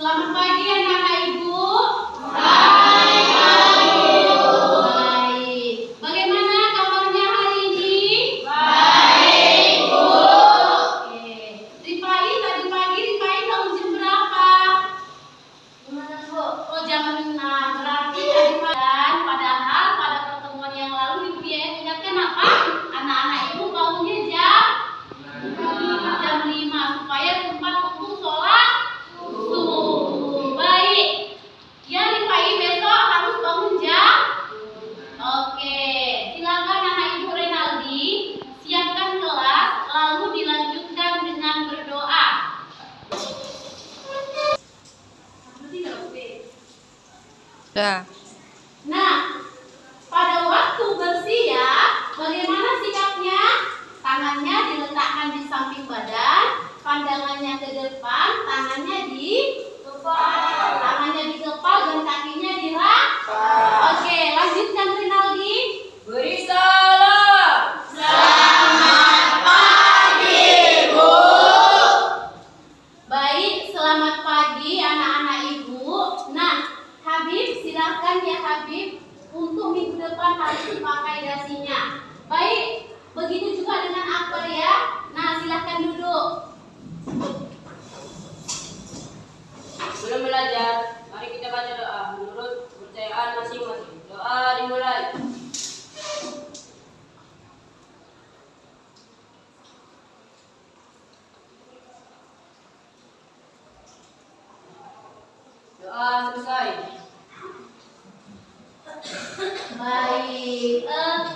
Selamat pagi anak-anak Ibu. Baik. Bagaimana kabarnya hari ini? Baik, Bu. Oke. Rifai tadi pagi bangun jam berapa? Gimana, Bu? Oh, jam 6. Berarti tadi pagi. Padahal pada pertemuan yang lalu Ibu ya ingatkan apa? Anak-anak Ibu bangunnya jam 5 supaya sempat untuk sholat subuh. Baik. Ya Rifai besok harus bangun jam. Oke. Silakan anak Ibu Renaldi siapkan kelas lalu dilanjutkan dengan berdoa. Ya. Nah, pada waktu bersiap, bagaimana sikapnya? Tangannya diletakkan di samping badan, pandangannya ke depan, tangannya di kepala, tangannya di kepala dan kakinya di Oke, lanjutkan Rinaldi. Beri salam. Selamat pagi, Bu. Baik, selamat pagi anak-anak Ibu. Nah, Habib, silakan ya Habib, untuk minggu depan harus dipakai dasinya. Baik, begitu juga dengan Akbar ya. Nah, silahkan duduk. Sebelum belajar, mari kita baca doa menurut kepercayaan masing-masing. Doa dimulai. Doa selesai. Baik,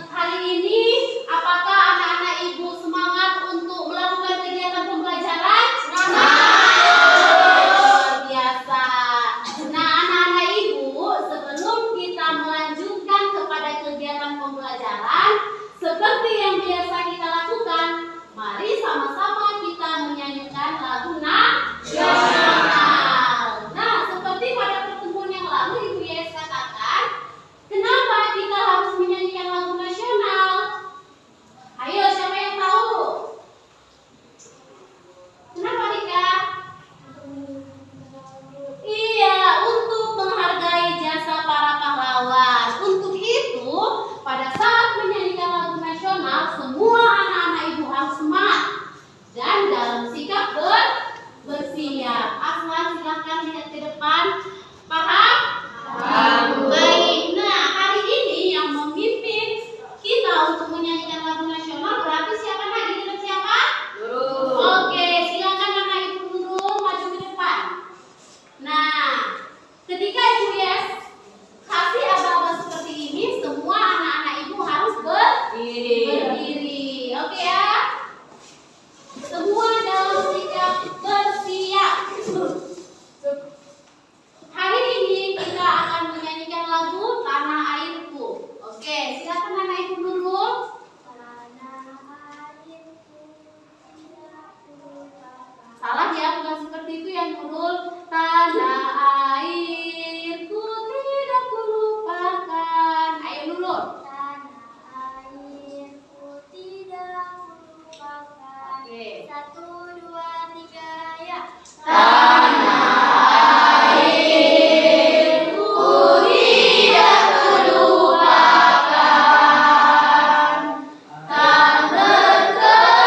hari ini apakah anak-anak Ibu semangat untuk melakukan kegiatan pembelajaran? Luar biasa. Nah, anak-anak Ibu, sebelum kita melanjutkan kepada kegiatan pembelajaran, seperti yang biasa kita lakukan, mari sama-sama kita menyanyikan lagu nasional. Nah, seperti pada pertemuan yang lalu Ibu Yes katakan, kenapa kita harus menyanyikan lagu nasional? Ayo, siapa yang tahu? Kenapa, Rika? Iya, untuk menghargai jasa para pahlawan. Untuk itu, pada saat menyanyikan lagu nasional, semua anak-anak Ibu harus semangat dan dalam sikap bersiap. Aslan, silakan lihat ke depan. Paham? Baik. Nah, hari ini yang memimpin kita untuk menyanyikan lagu nasional berarti siapa nak? Giliran siapa? Guru. Oke, silakan anak Ibu Nurul maju ke depan. Nah, ketika Ibu Yes kasih aba-aba seperti ini, semua anak-anak Ibu harus berdiri. Oke ya? Semua dalam sikap bersiap. Hari ini kita akan menyanyikan lagu Tanah Airku. Oke, silakan anak Ibu Nurul. Salah ya, bukan seperti itu yang Nurul. Tanah airku tidak kulupakan. Ayo Nurul. Oke. 1, 2, 3, ya. Tanah airku tidak terlupakan, tak terkenang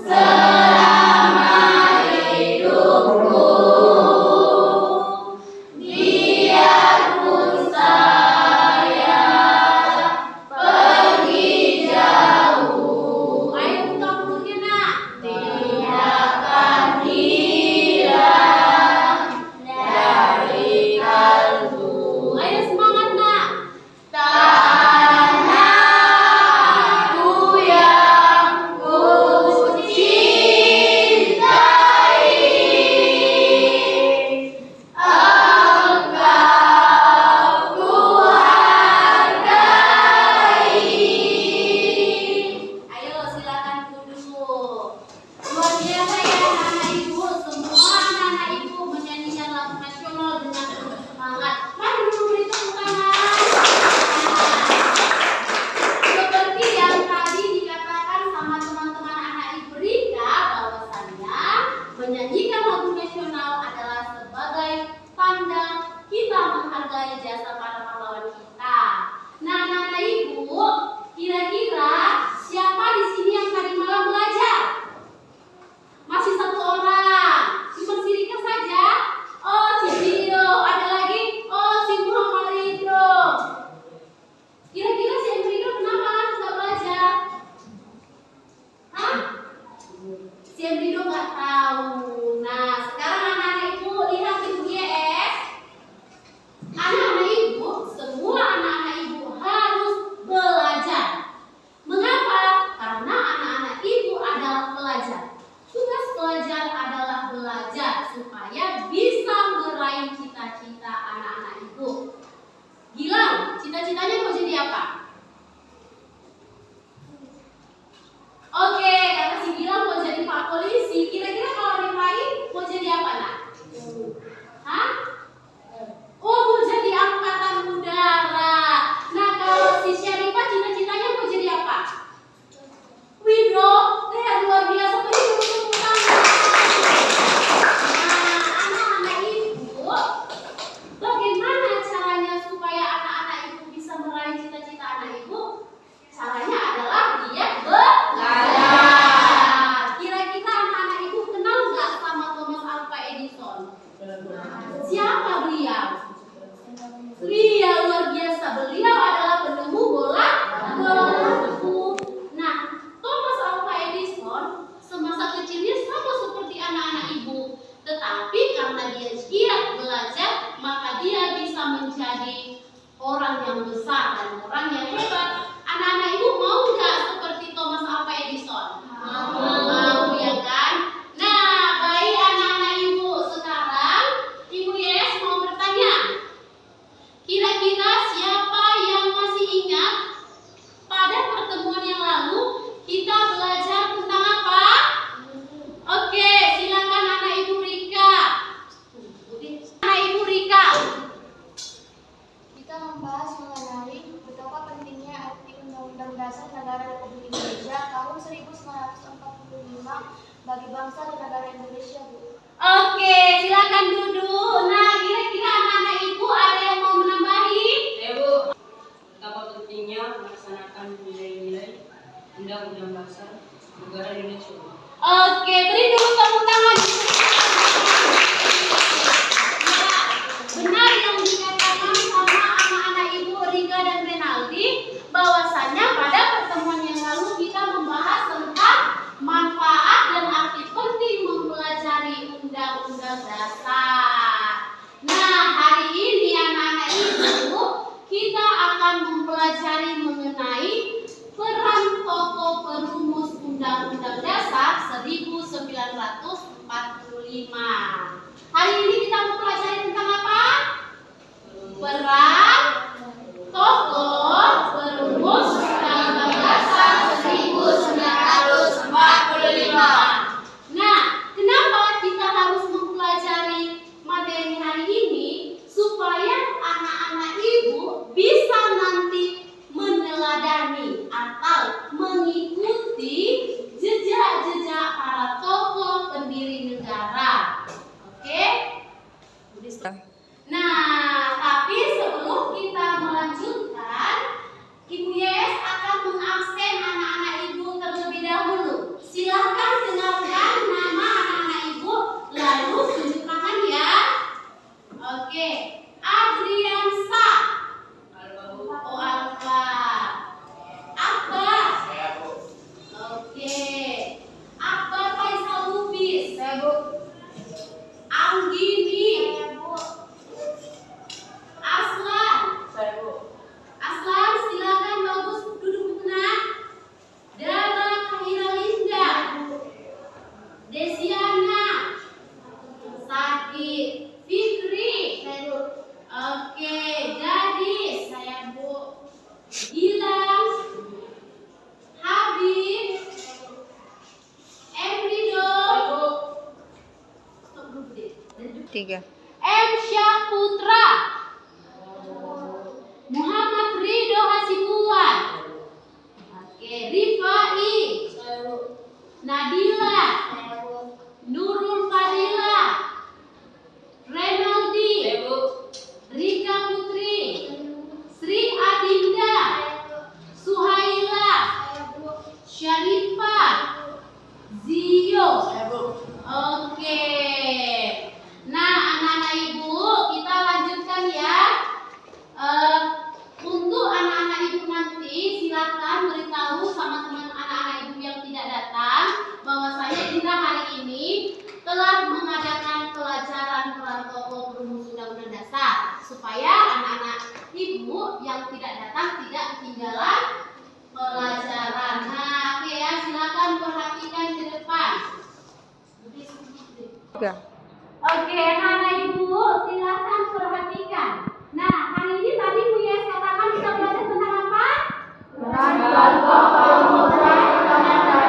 selama hidupku. Biarpun saya pergi jauh. Ayo buka mulutnya nak. nasional bagi bangsa dan negara Indonesia, Bu. Oke, silakan duduk. Nah, kira-kira anak-anak ibu ada yang mau menambahi? Ya Bu, betapa pentingnya melaksanakan nilai-nilai Undang-Undang Dasar Negara Indonesia. Oke, beri dulu tepuk tangan. Ya, benar yang dikatakan sama anak-anak ibu Rika dan Renaldi, bahwasanya pada pertemuan yang lalu kita membahas tentang manfaat dan arti penting mempelajari Undang-Undang Dasar. Nah, hari ini anak-anak ibu kita akan mempelajari mengenai peran tokoh perumus Undang-Undang Dasar 1945. Hari ini kita mempelajari tentang apa? Peran tokoh perumus Undang-Undang Dasar 1945. Nah, kenapa kita harus mempelajari materi hari ini? Supaya anak-anak ibu bisa nanti meneladani atau mengikuti jejak-jejak para tokoh pendiri negara. Oke? Nah, tapi sebelum kita melanjutkan, Ibu Yes akan mengabsen anak-anak ibu terlebih dahulu. Silahkan kenalkan nama anak-anak ibu, lalu tunjuk tangan ya. Oke, Adriansa. Oh, Alfa. Akbar. Oke. Akbar Faisal Lubis. Anggini. Aslan. Aslan, silakan bagus duduk tenang. Dara Kahira Linda. Desiana. Sakit. Fikri. Oke, Gadis. Saya Bu. Gilang. Habib. Emrido. 3. M. Syahputra. Muhammad Ridho Hasibuan. Oke, Rifai. Nadila. Nurul Fadila. Renaldi. Rika Putri. Sri Adinda. Suhaila. Syarifah. Zio. Oke. Nah, anak-anak ibu, kita lanjutkan ya. Untuk anak-anak ibu nanti silakan beritahu sama teman anak-anak ibu yang tidak datang bahwasanya kita hari ini telah mengadakan pelajaran peran tokoh perumus Undang-Undang Dasar supaya anak-anak ibu yang tidak datang tidak ketinggalan pelajaran. Nah, oke ya, silakan perhatikan ke depan. Oke, anak-anak ibu silakan perhatikan. Nah, hari ini tadi Bu Yes katakan kita belajar tentang apa? Peran tokoh perumus Undang-Undang Dasar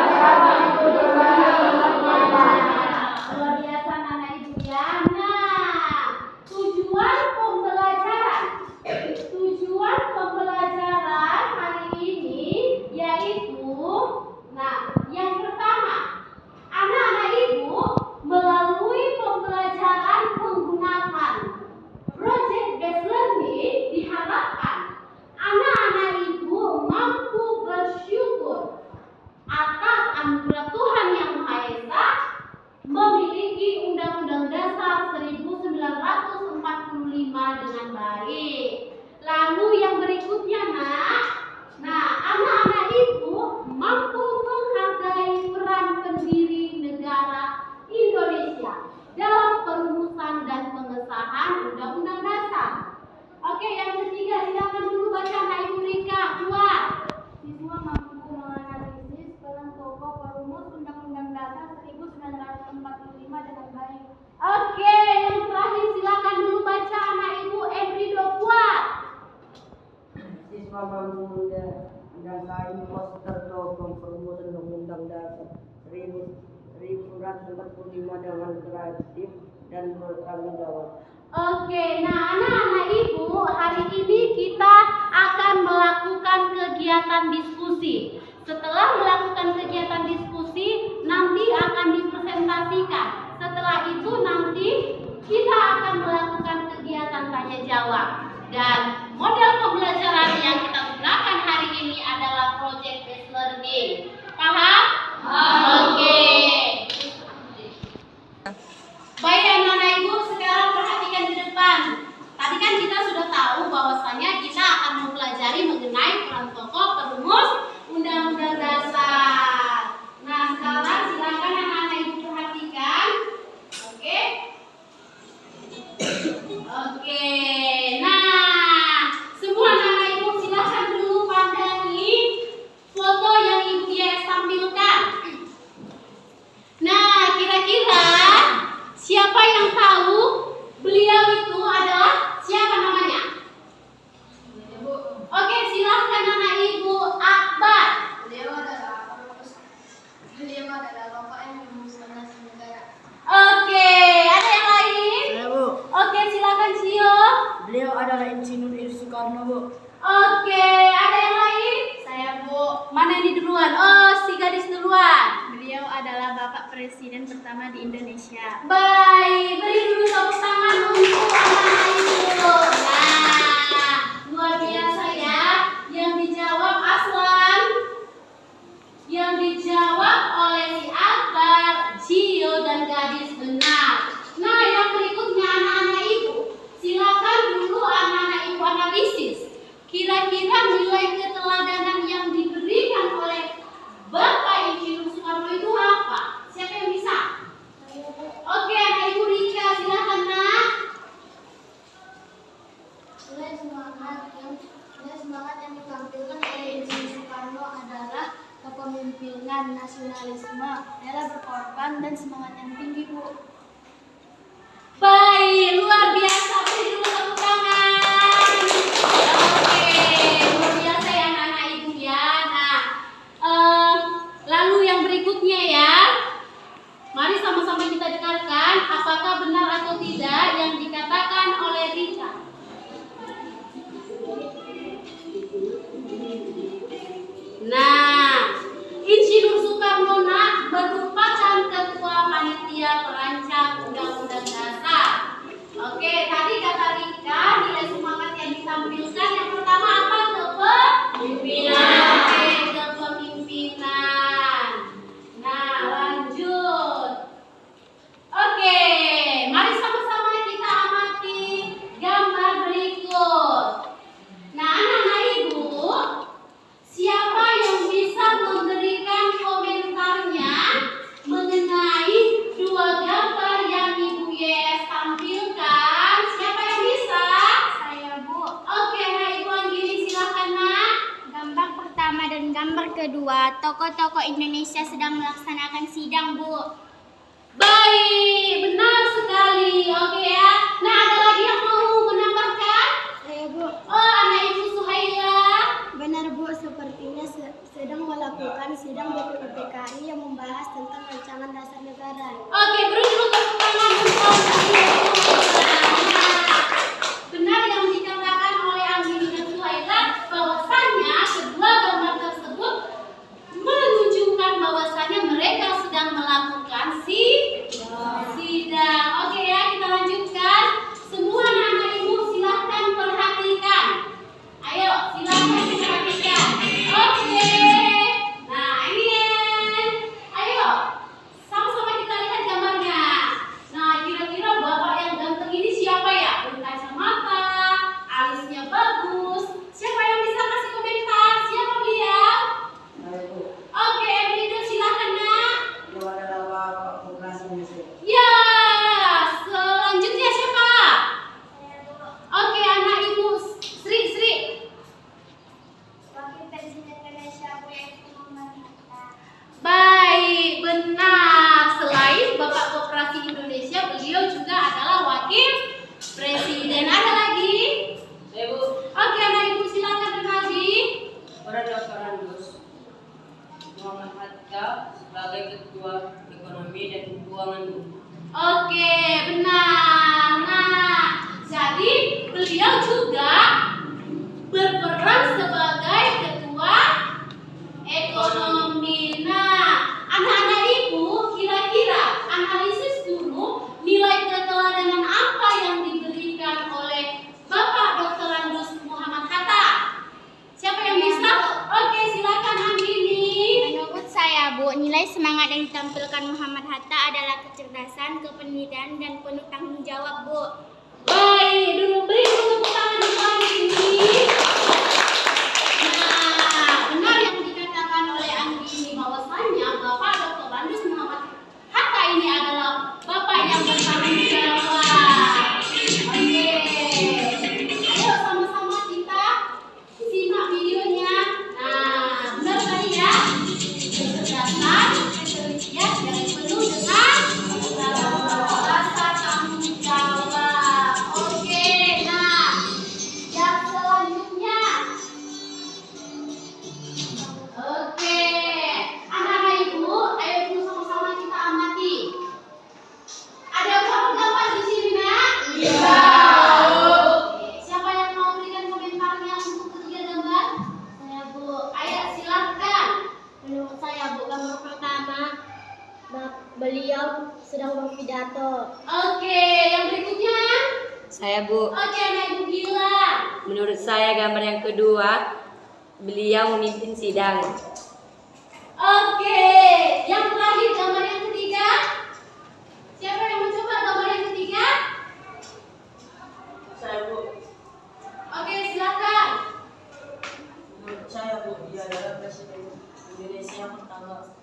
1945. Luar biasa anak ibu ya. Nah, tujuan pembelajaran hari ini yaitu, nah, yang pertama, anak-anak ibu melalui pembelajaran menggunakan project based learning diharapkan anak-anak ibu mampu bersyukur atas anugerah Tuhan Yang Maha Esa memiliki Undang-Undang Dasar 1945 dengan baik. Lalu yang berikutnya, nah, anak-anak ibu mampu menghargai peran pendiri negara Indonesia dalam perumusan dan pengesahan Undang-Undang Dasar. Oke, yang ketiga, silakan dulu baca anak ibu Rika, keluar. Siswa mampu menganalisis peran tokoh perumus Undang-Undang Dasar 1945 dengan baik. Oke, yang terakhir silakan dulu baca anak ibu Emrido, keluar. Siswa mampu mendasari poster tokoh perumus Undang-Undang Dasar 1945 dengan kreatif dan bertanggung jawab. Oke, nah anak-anak ibu, hari ini kita akan melakukan kegiatan diskusi. Setelah melakukan kegiatan diskusi, nanti tanya jawab. Dan model pembelajaran yang kita gunakan hari ini adalah project based learning. Paham? Oke. Baik anak-anak ibu, sekarang perhatikan di depan. Tadi kan kita sudah tahu bahwasanya kita akan mempelajari mengenai peran tokoh perumus Undang-Undang Dasar. Nah, sekarang silakan anak-anak ibu perhatikan. Oke. Oke. Nah, semua anak-anak ibu silakan dulu pandangi foto yang Ibu Yes tampilkan. Nah, kira-kira siapa yang tahu beliau itu adalah siapa namanya? Oke, silakan anak ibu. Akbar. Beliau adalah Bapak yang merumuskan nasib negara. Oke, ada yang lain? Saya, Bu. Oke, silakan Sio. Beliau adalah Insinyur Soekarno, Bu. Oke, ada yang lain? Saya, Bu. Mana ini duluan? Oh, si gadis duluan. Beliau adalah Bapak Presiden pertama di Indonesia. Baik, beri dulu tepuk tangan untuk anak ibu. Nah, luar biasa ya. Yang dijawab Aslan, yang dijawab oleh si Akbar, Cio, dan gadis benar. Nah, yang berikutnya anak-anak ibu. Silakan dulu anak-anak ibu analisis. Kira-kira nilai keteladanan yang diberikan oleh Bapak Insinyur Soekarno itu apa? Siapa yang bisa? Oke, anak ibu Rika, silakan nak. Nilai semangat yang ditampilkan oleh Insinyur Soekarno adalah kepemimpinan, nasionalisme, rela berkorban, dan semangat yang tinggi, Bu. Baik, luar biasa. Beri dulu tepuk tangan. Oke, luar biasa ya anak-anak ibu ya. Nah, lalu yang berikutnya ya. Mari sama-sama kita dengarkan apakah benar atau tidak yang dikatakan oleh Rika. Nah, Insinyur Soekarno merupakan ketua panitia perancang Undang-Undang Dasar. Oke, tadi kata Rika nilai semangat yang ditampilkan yang pertama apa? Kepemimpinan. Oke, kepemimpinan. Nah, lanjut. Oke, mari sama-sama kita amati gambar berikut. Nah, anak-anak ibu, siapa yang bisa memberikan komentarnya mengenai dua gambar yang Ibu Yes tampilkan? Siapa yang bisa? Saya, Bu. Oke, nah Ibu Anggini silakan nak. Gambar pertama dan gambar kedua, tokoh-tokoh Indonesia sedang melaksanakan sidang, Bu. Baik, benar sekali. Oke ya. Nah, ada lagi yang mau menambahkan? Saya, Bu. Oh, anak Ibu Suhaila. Benar, Bu, sepertinya sedang melakukan sidang BPUPKI yang membahas tentang rancangan dasar negara. Oke, beri dulu tepuk tangan untuk benar yang dikatakan oleh Anggini dan Suhaila bahwasannya kedua gambar tersebut menunjukkan bahwasannya mereka sedang melakukan sidang. Oke ya, kita lanjutkan. Semua anak-anak ibu silahkan perhatikan. Ayo, silahkan perhatikan. Oke. Nah, ini. Ayo, sama-sama kita lihat gambarnya. Nah, kira-kira bapak yang ganteng ini siapa ya? Berkacamata, alisnya bagus. Siapa yang bisa kasih komentar? Siapa beliau? Saya, Bu. Oke, Everida silakan nak. Beliau adalah Bapak Koperasi Indonesia. Ya, selanjutnya siapa? Oke, anak ibu Sri. Wakil Presiden Indonesia, Bu, yaitu Muhammad Hatta. Baik, benar. Selain Bapak Koperasi Indonesia, beliau juga adalah wakil presiden. Ada lagi? Saya, Bu. Oke, anak ibu silakan Renaldi. Pendaftaran Muhammad Hatta sebagai Ketua Ekonomi dan Keuangan. Oke, benar. Nah, jadi beliau juga berperan sebagai ketua ekonomi. Nah, anak-anak ibu kira-kira analisis dulu nilai keteladanan apa yang diberikan oleh Nilai semangat yang ditampilkan Muhammad Hatta adalah kecerdasan, kepemimpinan, dan penuh tanggung jawab, Bu. Baik, dulu beri tepuk tangan di pagi ini. Nah, benar yang dikatakan oleh Anggini bahwasanya Bapak Dr. Andes Muhammad Hatta ini adalah Bapak yang bertanggung jawab. Oke, ayo sama-sama kita simak videonya. Nah, benar tadi ya, kecerdasan, ketelitian, dan penuh dengan rasa tanggung jawab. Oke, nah yang selanjutnya. Oke, anak-anak ibu, ayo dulu sama-sama kita amati. Ada berapa gambar di sini, Nak? Iya. Oke, siapa yang mau berikan komentarnya untuk ketiga gambar? Saya, Bu. Ayo silakan. Menurut saya, Bu, gambar pertama beliau sedang berpidato. Oke, yang berikutnya. Saya, Bu. Oke, anak ibu bilang. Menurut saya gambar yang kedua, beliau memimpin sidang. Oke, yang terakhir gambar yang ketiga. Siapa yang mencoba gambar yang ketiga? Saya, Bu. Oke, silakan. Menurut saya, Bu, dia adalah Presiden Indonesia yang pertama.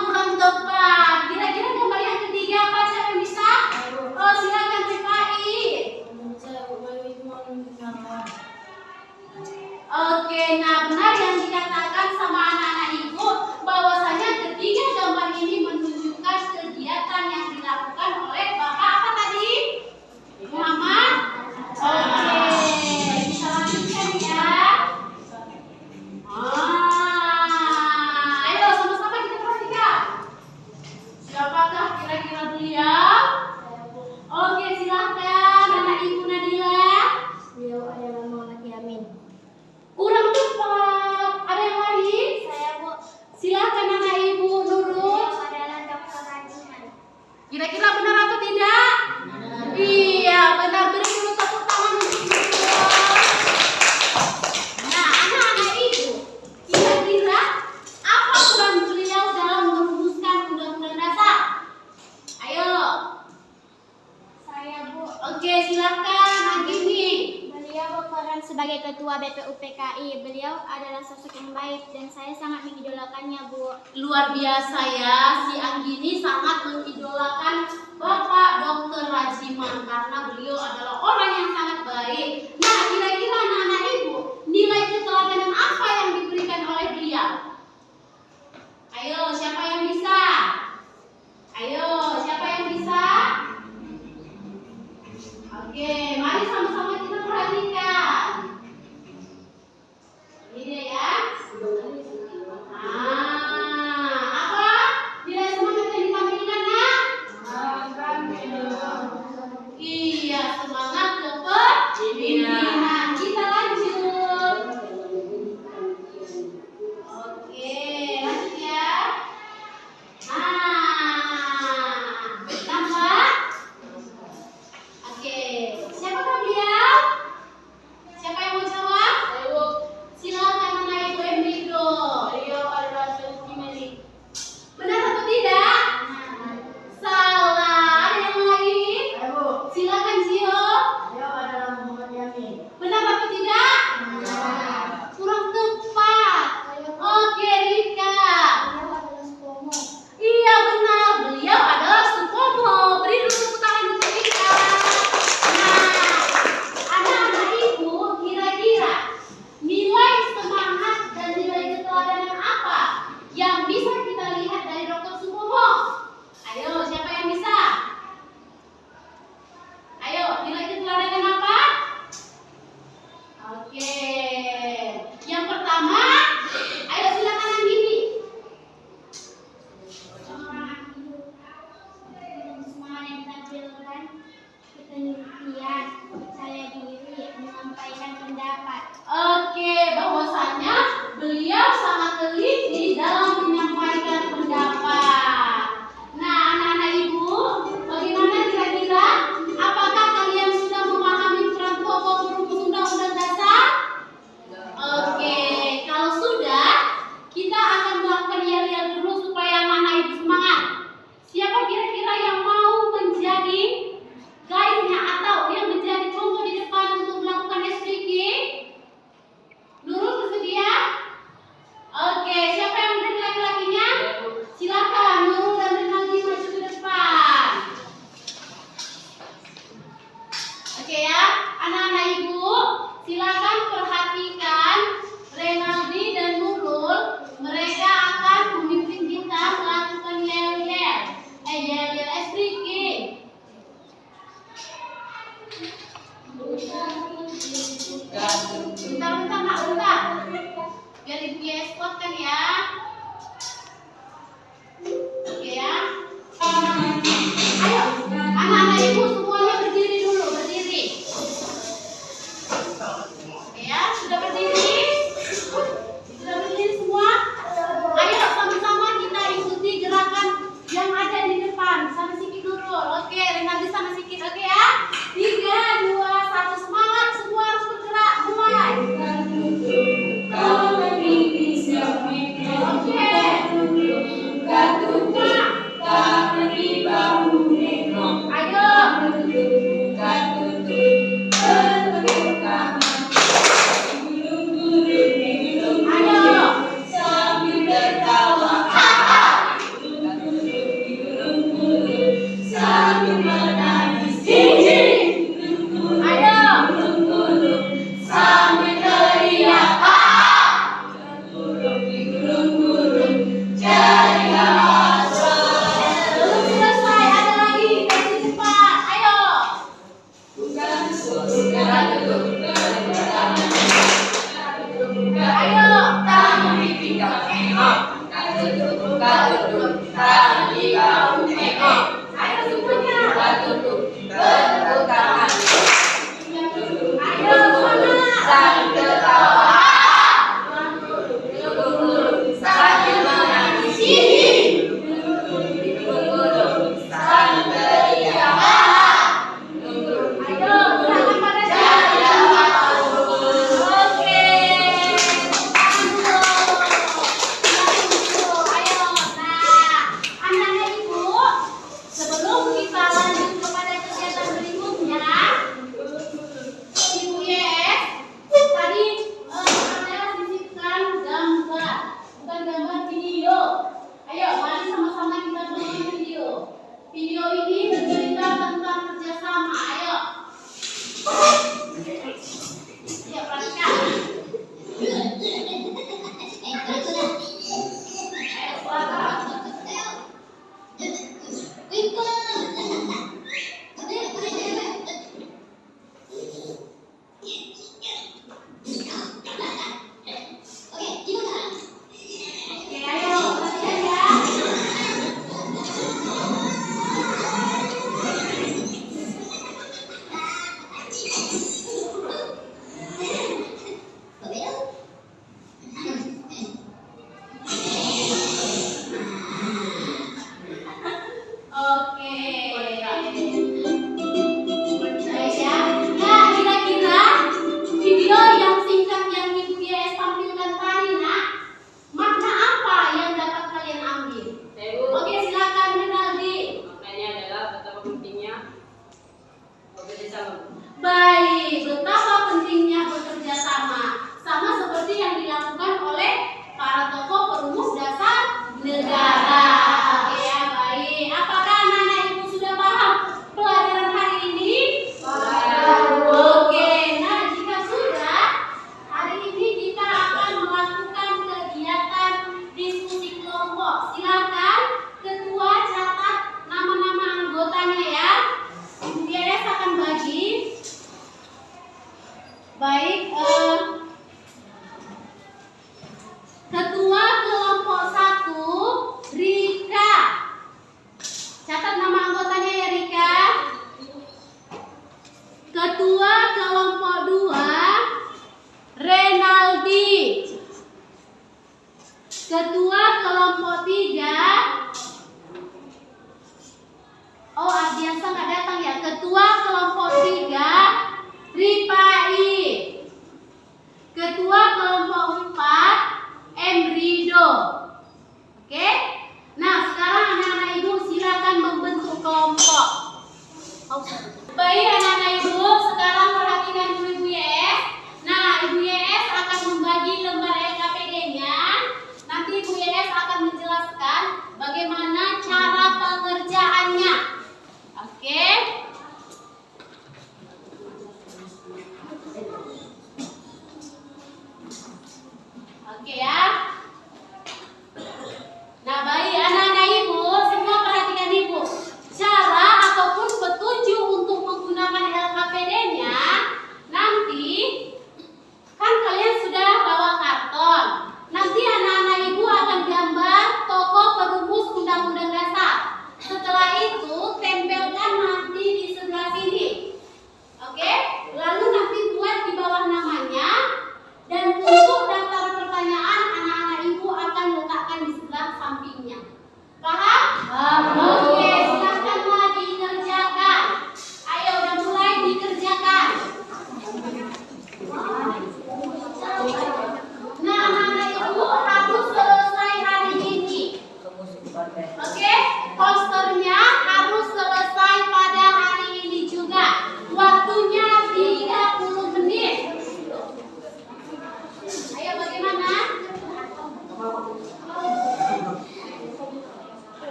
Kurang tepat. Kira-kira gambar yang ketiga apa? Siapa yang bisa? Oh, silakan PKI. Menurut saya, Bu, beliau itu memimpin. Oke, nah benar yang dikatakan sama anak-anak ibu bahwasanya ketiga gambar ini menunjukkan kegiatan yang dilakukan oleh Bapak apa tadi? Muhammad. Oke, bisa lanjutkan ya. Ayo sama-sama kita perhatikan. Siapakah kira-kira beliau? Oke, silakan anak ibu Nadila. Beliau adalah Muhammad Yamin. Kurang tepat. Ada yang lain? Saya, Bu. Silakan anak ibu Nurul. Beliau adalah Dr. Rajiman. Kira-kira benar atau tidak? Iya, benar. Beri dulu tepuk tangan untuk beliau. Nah, anak-anak ibu, kira-kira apa peran beliau dalam merumuskan undang-undang dasar? Ayo. Saya, Bu. Oke, silakan Agini. Beliau berperan sebagai ketua BPUPKI. Beliau adalah sosok yang baik dan saya sangat mengidolakannya, Bu. Luar biasa ya, si Anggini sangat mengidolakan Bapak Dr. Rajiman karena beliau adalah orang yang sangat baik. Nah, kira-kira anak-anak ibu, nilai keteladanan apa yang diberikan oleh beliau? Ayo, siapa yang bisa? Ayo, siapa yang bisa? Oke, mari sama-sama kita perhatikan. Ini dia ya. Apa? Nilai semangat yang ditampilkan, Nak? sang jika umeko. Ayo semuanya. Tunduk, bertepuk tangan. Ayo semangat. Sambil tertawa. Tunggu sambil menangisi. Tunggu sambil teriak. Tunggu. Ayo gerakan pada jalan. Oke. Ayo, nah, anak-anak ibu, sebelum kita lanjut kepada kegiatan berikutnya, Ibu Yes, tadi ada sisipkan gambar, bukan gambar video. Ayo, mari sama-sama kita tonton video. Video ini bercerita tentang kerjasama. Ayo. Ya, perhatikan. Oke, ayo, perhatikan ya. Oke. Baik ya. Nah, kira-kira video yang singkat yang Ibu Yes tampilkan tadi, nak, makna apa yang dapat kalian ambil? Ibu, Oke, silakan Rinaldi. maknanya adalah betapa pentingnya bekerja sama. Baik, betapa pentingnya bekerja sama. Sama seperti yang dilakukan oleh para tokoh perumus dasar negara. Oke ya, baik. Apakah anak-anak ibu sudah paham pelajaran hari ini? Oke, nah jika sudah, hari ini kita akan melakukan kegiatan diskusi kelompok. Silakan ketua catat nama-nama anggotanya ya. Ibu Yes akan bagi. Baik, ketua kelompok 1 Rika. Catat nama anggotanya ya Rika. Ketua kelompok 2 Renaldi. Ketua kelompok 3 Ardiansa nggak datang ya. Ketua kelompok 3 Ripai. Ketua kelompok 4 Emrido. Oke? Nah, sekarang anak-anak ibu silakan membentuk kelompok. Baik anak-anak ibu, sekarang perhatikan dulu Ibu Yes. Nah, Ibu Yes akan membagi lembar LKPD-nya. Nanti Ibu Yes akan menjelaskan bagaimana cara pengerjaannya. Oke? Oke ya. Nah, baik anak-anak ibu, semua perhatikan ibu. Cara ataupun petunjuk untuk menggunakan LKPD-nya nanti kan kalian sudah bawa karton. Nanti anak-anak ibu akan gambar tokoh perumus Undang-Undang Dasar. Setelah itu tempelkan nanti di sebelah sini. Oke? Lalu nanti buat di bawah namanya. Dan untuk daftar pertanyaan, anak-anak ibu akan letakkan di sebelah sampingnya. Paham? Oke, silakanlah dikerjakan. Ayo, udah mulai dikerjakan. Nah, anak-anak ibu harus selesai hari ini. Oke, posternya harus selesai pada hari ini juga. Waktunya 30 menit. Ayo, bagaimana?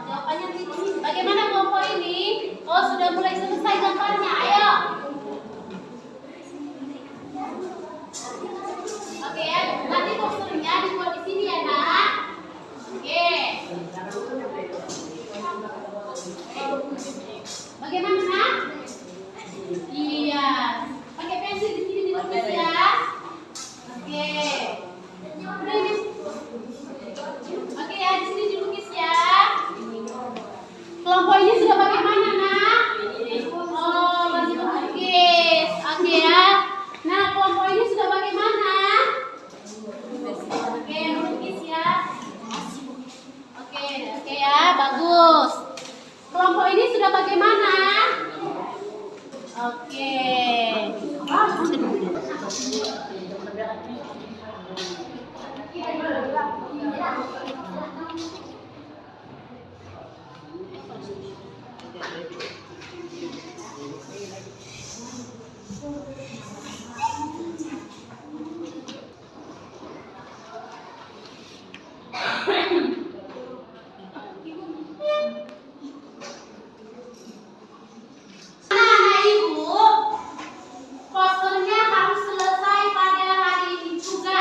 Jawabannya di sini. Bagaimana kelompok ini? Oh, sudah mulai selesai gambarnya. Ayo. Oke ya, nanti posternya dibuat di sini ya, Nak. Oke. Bagaimana, Nak? Iya. Pakai pensil di sini dilukis ya. Oke. Udah, Miss. Oke ya, di sini dilukis ya. Oke ya, bagus. Kelompok ini sudah bagaimana? Oke. Anak-anak ibu, posternya harus selesai pada hari ini juga.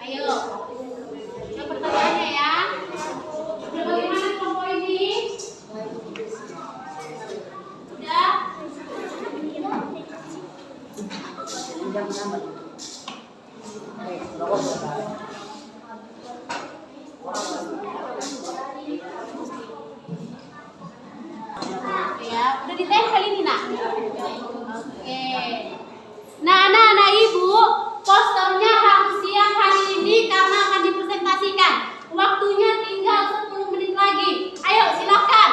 Ayo, yang pertanyaannya ya. Sudah bagaimana kelompok ini? Sudah? Oke ya, udah ditempel ini nak. Oke. Nah, anak-anak ibu, posternya harus siap hari ini karena akan dipresentasikan. Waktunya tinggal 10 menit lagi. Ayo, silakan.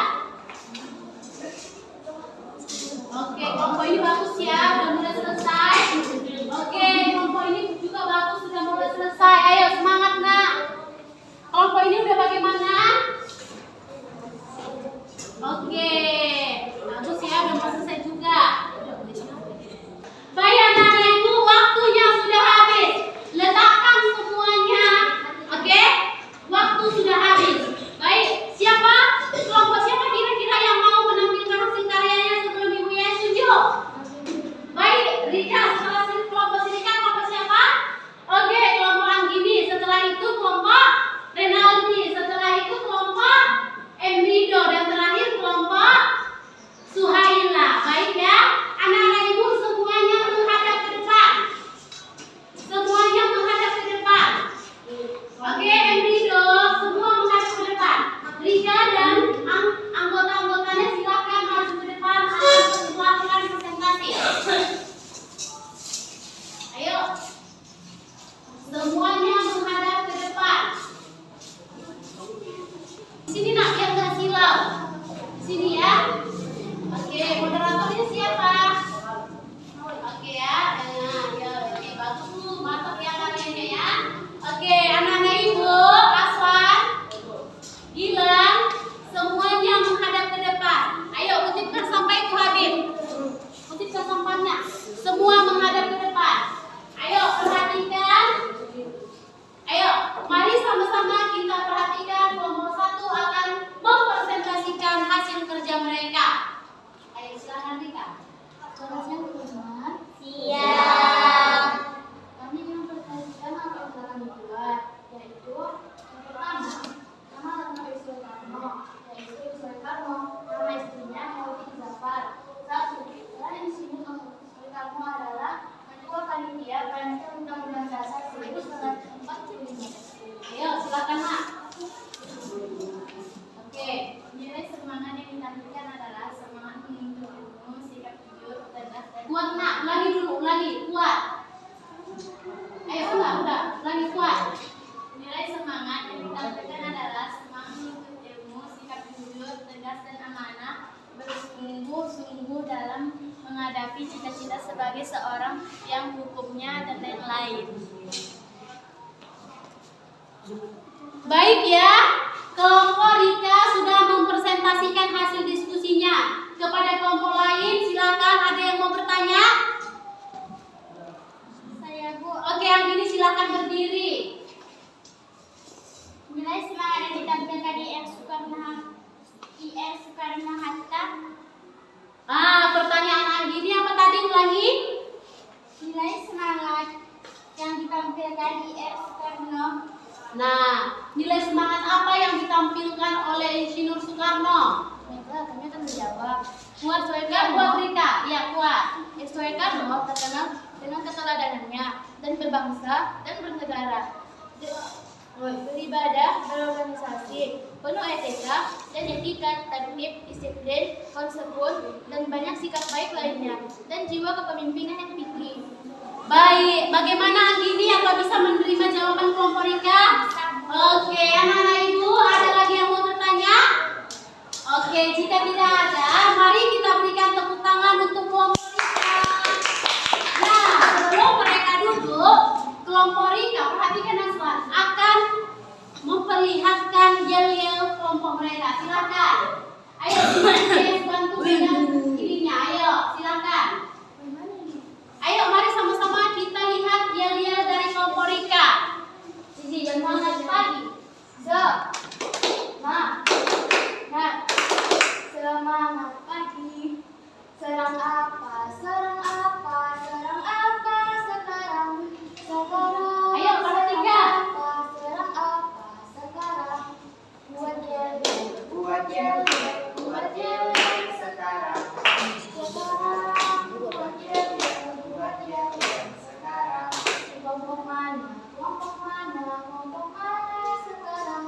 Oke, kelompok ini bagus ya, sudah mulai selesai. Oke, kelompok ini juga bagus, sudah mulai selesai. Ayo, semangat nak. Kelompok ini udah bagaimana? Oke, bagus ya, udah mau selesai juga. Baik anak-anak ibu, waktunya sudah habis. Letakkan semuanya. Oke? Waktu sudah habis. Baik, siapa? Kelompok siapa kira-kira yang mau menampilkan hasil karyanya sebelum Ibu Yaya tunjuk? Baik, Rika, setelah kelompok Sirika, kelompok siapa? Oke, kelompok Anggini. Setelah itu kelompok Renaldi. Setelah itu kelompok Emrido. Dan terakhir kelompok Suhaila. Baik ya, anak-anak ibu semuanya menghadap ke depan. Semuanya menghadap ke depan. Oke, Emrido, semua menghadap ke depan. Rika dan anggota-anggotanya silakan maju ke depan untuk melakukan presentasi. Ayo, semuanya menghadap ke depan. Sini nak, biar nggak silau. Sini ya. Oke, moderatornya siapa? Oke ya, oke bagus, mantap ya karyanya ya. Oke, anak-anak ibu, Aswan, Gilang, semuanya menghadap ke depan. Ayo, kutipkan sampai itu Habib. Kutipkan sampahnya. Semua menghadap ke depan. Ayo, perhatikan. Ayo, mari sama-sama kita perhatikan kelompok 1 akan mempresentasikan hasil kerja mereka. Ayo, silakan Rika. Selamat siang teman-teman. Siap. Kami mempresentasikan apa yang telah kami buat, yaitu yang pertama, nama Ratna Soekarno, yaitu Soekarno, nama istrinya Helvi Zafar. 1. Peran Insinyur Soekarno adalah Ketua Panitia Perancang Undang-Undang Dasar 1945. Ayo, silakan Mak. Oke. Nilai semangat yang ditampilkan adalah semangat menuntut ilmu, sikap jujur, tegas, dan Kuat Nak, ulangi dulu, ulangi, kuat. Ayo, udah, ulangi kuat. nilai semangat yang ditampilkan adalah semangat menuntut ilmu, sikap jujur, tegas dan amanah, bersungguh-sungguh dalam menghadapi cita-cita sebagai seorang yang hukumnya dan lain-lain. Baik ya, kelompok Rika sudah mempresentasikan hasil diskusinya. Kepada kelompok lain, silakan, ada yang mau bertanya? Saya Bu, Oke, yang ini silakan berdiri. nilai semangat yang ditampilkan IR Soekarno Hatta. Pertanyaan Anggini apa tadi, ulangi? Nilai semangat yang ditampilkan IR Soekarno. Nah, nilai semangat apa yang ditampilkan Revolusi Nur Soekarno? Baiklah, kami akan menjawab. Muhammad Ya, Soekarno. kuat Rika. Ya, kuat. Soekarno terkenal dengan keteladanannya dan berbangsa dan bernegara, beribadah, berorganisasi, penuh etika dan etika, tertib, disiplin, konsekuen, dan banyak sikap baik lainnya, dan jiwa kepemimpinan yang tinggi. Baik, bagaimana Anggini? Apa bisa menerima jawaban kelompok Rika? Oke, anak-anak ibu, ada lagi yang mau bertanya? Oke, jika tidak ada, mari kita berikan tepuk tangan untuk kelompok Rika. Nah, sebelum mereka duduk, kelompok Rika, perhatikan Aslan, akan memperlihatkan yel-yel kelompok mereka. Silakan. Ayo, bantu pegang ininya. Ayo, silakan. Ayo, mari sama-sama kita lihat yel-yel dari kelompok Rika. Sisi jangan lagi pagi. Semangat pagi. Serang apa? Serang apa? Serang apa sekarang? Sekarang. Ayo, perhatikan. Serang apa sekarang? Buat yel, buat yel, buat yel sekarang. Sekarang. Buat yel, buat yel sekarang. Kelompok mana? Kelompok mana? Kelompok mana sekarang?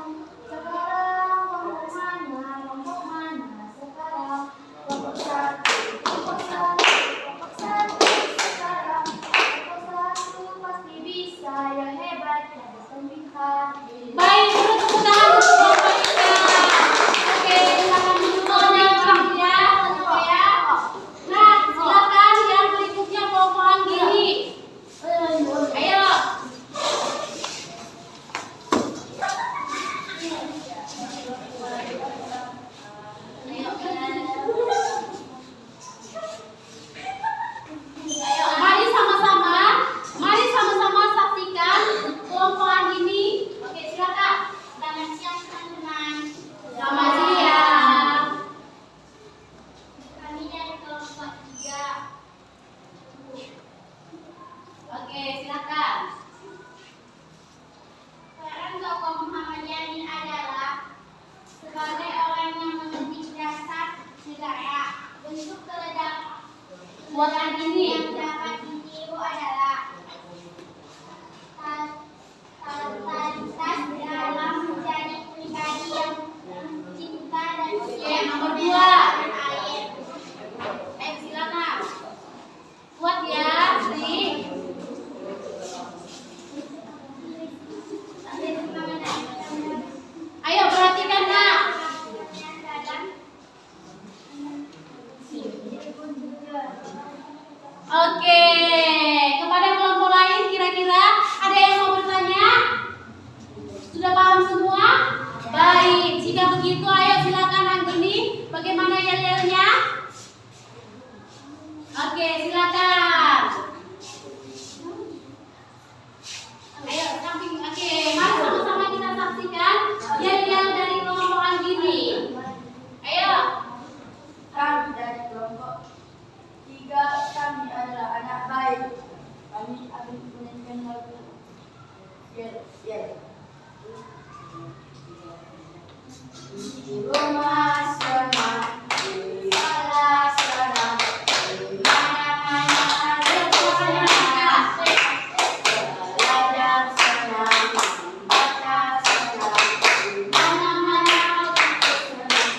Sekarang. Kelompok mana? Kelompok mana sekarang? Kelompok satu, kelompok satu, kelompok satu sekarang. Kelompok satu pasti bisa, yang hebat dan pemilihan. Baik, beri tepuk tangan untuk kelompok Rika. Oke, silakan duduk ya. Ya. Nah, silakan yang berikutnya kelompok Anggini. Ayo. Mari sama-sama saksikan kelompok Anggini. Oke, silakan. Selamat siang teman-teman. Selamat siang. Kami dari kelompok 3. Oke, silakan. Peran tokoh Muhammadiyah ini adalah sebagai orang yang memetik dasar negara. Bentuk keledakan Buat Anggini. yang dapat ditiru adalah totalitas dalam menjadi pribadi yang cinta dan Oke, nomor 2. air. Silakan. Kuat ya, Sri. Ayo perhatikan nak. Oke, kepada kelompok lain kira-kira ada yang mau bertanya? Sudah paham semua? Baik, jika begitu ayo silakan Anggini. Bagaimana yel-yelnya? Oke, silakan. Ayo, samping. Oke, mari sama-sama kita saksikan yel-yel dari kelompok Anggini. Ayo. Kami dari kelompok 3, kami adalah anak baik. Kami akan menyanyikan lagu Yel Yel. Di rumah senang, di sekolah senang, di mana-mana ada senang. Belajar senang, membaca senang, di mana-mana ada senang.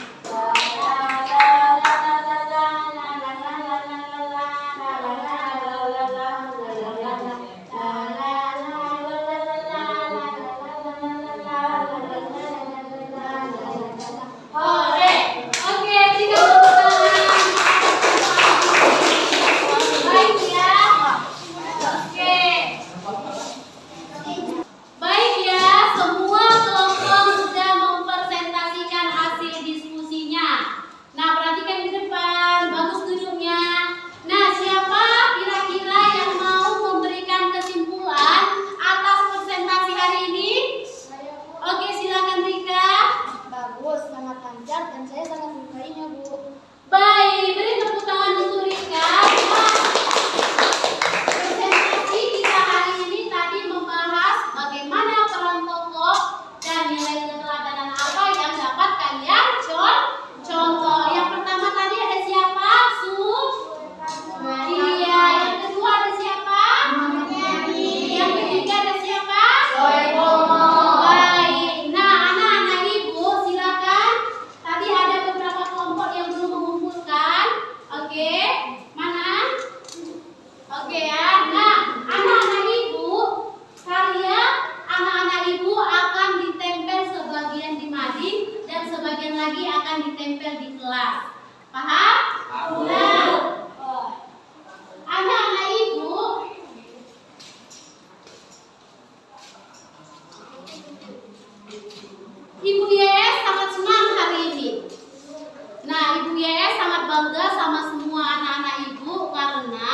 Oke, berikan tepuk tangan. Baik ya. Oke. Baik ya, semua kelompok sudah mempresentasikan hasil diskusinya. Nah, perhatikan di depan, bagus duduknya. Nah, siapa kira-kira yang mau memberikan kesimpulan atas presentasi hari ini? Oke, silakan Rika. Bagus, sangat lancar dan saya sangat menyukainya, Bu. Baik, beri tepuk tangan untuk Rika. Presentasi kita hari ini tadi membahas bagaimana peran tokoh dan nilai keteladanan apa yang dapat kalian lagi akan ditempel di kelas. Paham? Nah, anak-anak ibu, Ibu YS sangat senang hari ini. Nah, Ibu YS sangat bangga sama semua anak-anak ibu karena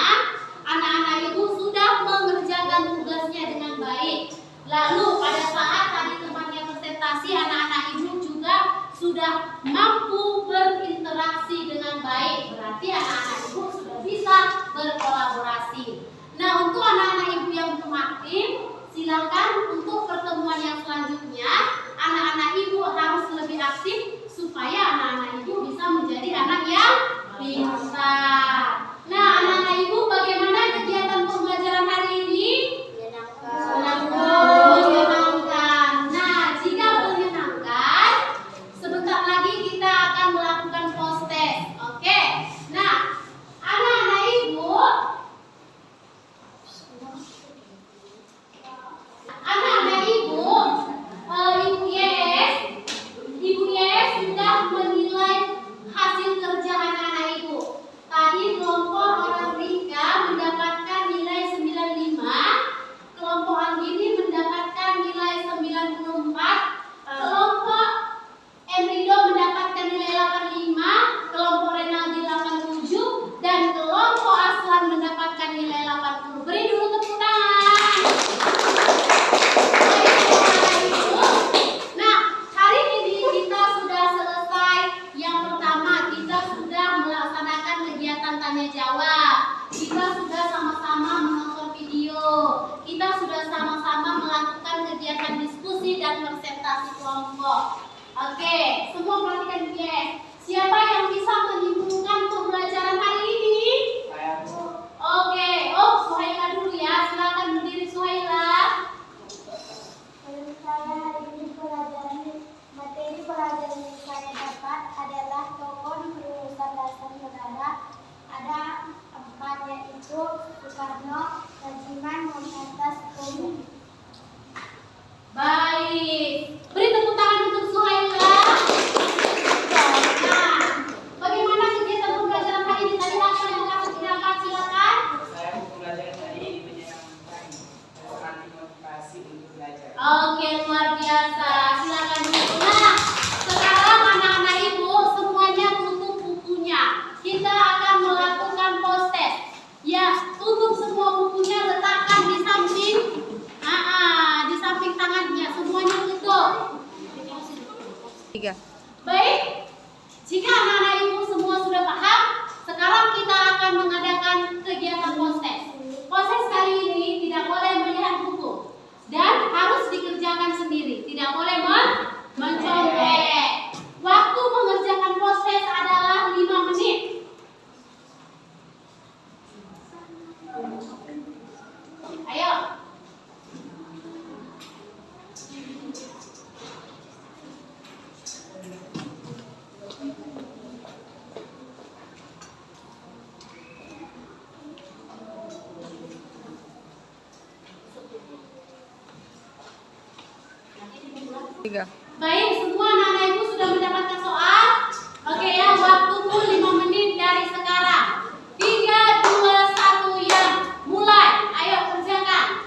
anak-anak ibu sudah mengerjakan tugasnya dengan baik. Lalu pada saat tadi temannya presentasi, anak-anak ibu juga sudah mampu berinteraksi dengan baik. Berarti anak-anak ibu sudah bisa berkolaborasi. Nah, untuk anak-anak ibu yang belum aktif, silakan untuk pertemuan yang selanjutnya anak-anak ibu harus lebih aktif supaya anak-anak ibu bisa menjadi anak yang pintar. Nah, anak-anak ibu, bagaimana kegiatan pembelajaran hari ini? Menyenangkan. Nah, jika menyenangkan, sebentar lagi kita akan melakukan post test. Oke. Nah, anak-anak ibu, Ibu YS sudah menilai hasil kerja anak-anak ibu. Tadi kelompok orang Rika mendapatkan nilai 95, kelompok Anggini mendapatkan nilai 94, kelompok Emrido mendapatkan nilai 85, kelompok Renaldi 87, dan kelompok Aslan mendapatkan nilai 80. Beri dulu tepuk tangan. Nah, hari ini kita sudah selesai. Yang pertama, kita sudah melaksanakan kegiatan tanya jawab. Kita sudah sama-sama menonton video. Kita sudah sama-sama melakukan kegiatan diskusi dan presentasi kelompok. Oke, semua perhatikan guys. Siapa yang bisa menyimpulkan pembelajaran hari ini? Oke, Suhaila dulu ya. Silakan berdiri Suhaila. Menurut saya hari ini materi pelajaran yang saya dapat adalah tokoh di perusahaan dasar negara. Ada 4, yaitu Soekarno, Rajiman, Mohamed Koming. Baik, beri tepuk tangan untuk Suhaila. Nah, bagaimana kegiatan pembelajaran hari ini? Tadi apa yang kamu silakan? Saya pembelajaran hari ini menyenangkan. Nanti motivasi untuk belajar. Oke, luar biasa. Silakan dulu. Nah, sekarang anak-anak ibu semuanya tutup bukunya. Kita akan melakukan post test. Ya, tutup semua bukunya, letakkan di samping. Di samping tangannya. Semuanya tutup. 3. Baik. Jika anak-anak ibu semua sudah paham, sekarang kita akan mengadakan kegiatan post test. Post test kali ini tidak boleh melihat buku dan harus dikerjakan sendiri. Tidak boleh mencontek. Waktu mengerjakan post test adalah 5 menit. Ayo. Baik, semua anak-anak ibu sudah mendapatkan soal? Oke ya, waktumu 5 menit dari sekarang. 3, 2, 1, yang mulai. Ayo kerjakan.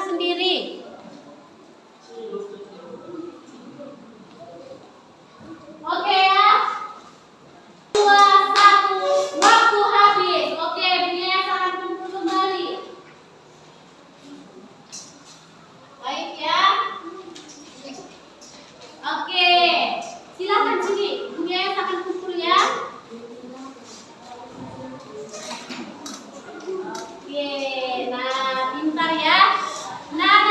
Sendiri. Oke ya. 2, 1, waktu habis. Oke, Bia akan kumpul kembali. Baik ya. Oke, silakan sini. Bia akan kumpul ya. Oke, nah pintar ya. Nah,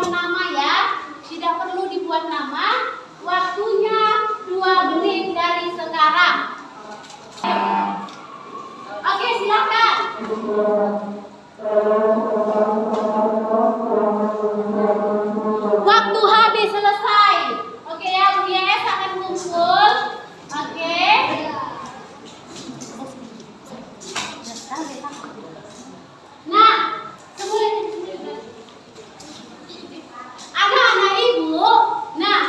bukan nama ya. Tidak perlu dibuat nama. Waktunya 2 menit dari sekarang. Oke, silakan. Waktu habis, selesai. Oke ya, UGS akan kumpul. Oke. Nah, anak-anak ibu, nah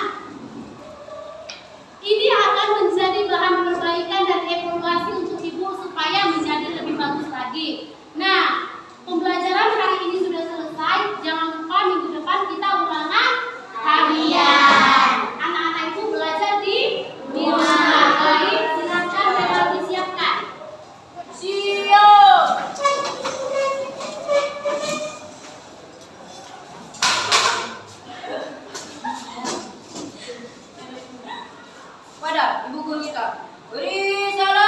ini akan menjadi bahan perbaikan dan evaluasi untuk ibu supaya menjadi lebih bagus lagi. Nah, pembelajaran hari ini sudah selesai. Jangan lupa minggu depan kita ulangan harian. Anak-anak ibu belajar di rumah. Baik, silakan memang disiapkan. Siap. Pada ibu guru kita. Beri salam.